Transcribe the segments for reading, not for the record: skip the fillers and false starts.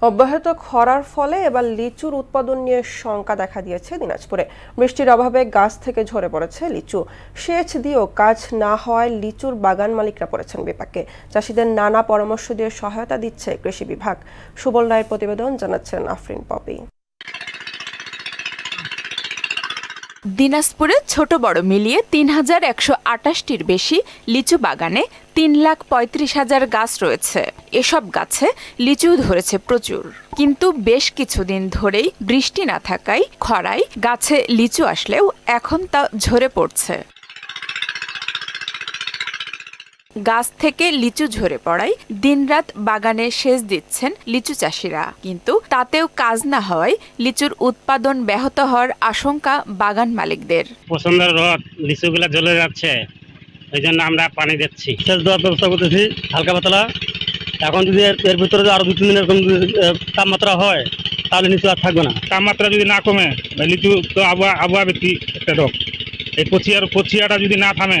অব্যাহত খরার ফলে এবার লিচুর উৎপাদন নিয়ে শঙ্কা দেখা দিয়েছে দিনাজপুরে। বৃষ্টির অভাবে গাছ থেকে ঝরে পড়েছে লিচু। সেচ দিয়েও কাজ না হওয়ায় লিচুর বাগান মালিকরা পড়েছেন বিপাকে। চাষিদের নানা পরামর্শ দিয়ে সহায়তা দিচ্ছে কৃষি বিভাগ। সুবল রায়ের প্রতিবেদন, জানাচ্ছেন আফরিন পপি। দিনাজপুরে ছোট বড় মিলিয়ে ৩,১২৮টির বেশি লিচু বাগানে ৩,৩৫,০০০ গাছ রয়েছে। এসব গাছে লিচু ধরেছে প্রচুর, কিন্তু বেশ কিছুদিন ধরেই বৃষ্টি না থাকায় খরায় গাছে লিচু আসলেও এখন তা ঝরে পড়ছে। গাছ থেকে লিচু ঝরে পড়ায় দিনরাত বাগানে সেচ দিচ্ছেন লিচু চাষিরা, কিন্তু তাতেও কাজ না হওয়ায় লিচুর উৎপাদন ব্যাহত হওয়ার আশঙ্কা বাগান মালিকদের। প্রচন্ড রোদ, লিচুগুলা জ্বলে যাচ্ছে, এই জন্য আমরা পানি দিচ্ছি, সেচ দেওয়ার ব্যবস্থা করতেছি হালকা পাতলা। এখন যদি এর ভিতরে আরো 2-3 দিন এরকম তাপমাত্রা হয় তাহলে লিচু আর থাকবে না। তাপমাত্রা যদি না কমে, লিচু তো আবহাওয়া ভিত্তিক একটা রোগ, এই পচিয়াটা যদি না থামে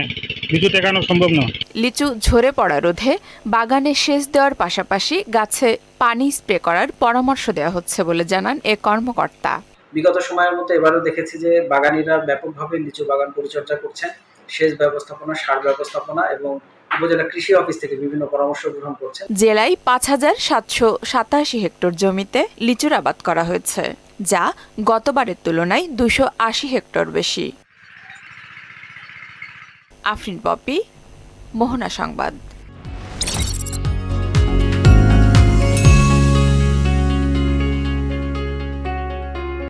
লিচু টেকানো সম্ভব নয়। লিচু ঝরে পড়া রোধে বাগানে সেচ দেওয়ার পাশাপাশি গাছে পানি স্প্রে করার পরামর্শ দেওয়া হচ্ছে বলে জানান এ কর্মকর্তা। বিগত সময়ের মতো এবারও দেখেছি যে বাগানীরা ব্যাপকভাবে লিচু বাগান পরিচর্যা করছেন। সেচ ব্যবস্থাপনা, সার ব্যবস্থাপনা এবং উপজেলা কৃষি অফিস থেকে বিভিন্ন পরামর্শ গ্রহণ করছেন। জেলায় ৫,৭৮৭ হেক্টর জমিতে লিচুর আবাদ করা হয়েছে, যা গতবারের তুলনায় ২৮০ হেক্টর বেশি। আফরিন পপি, মোহনা সংবাদ।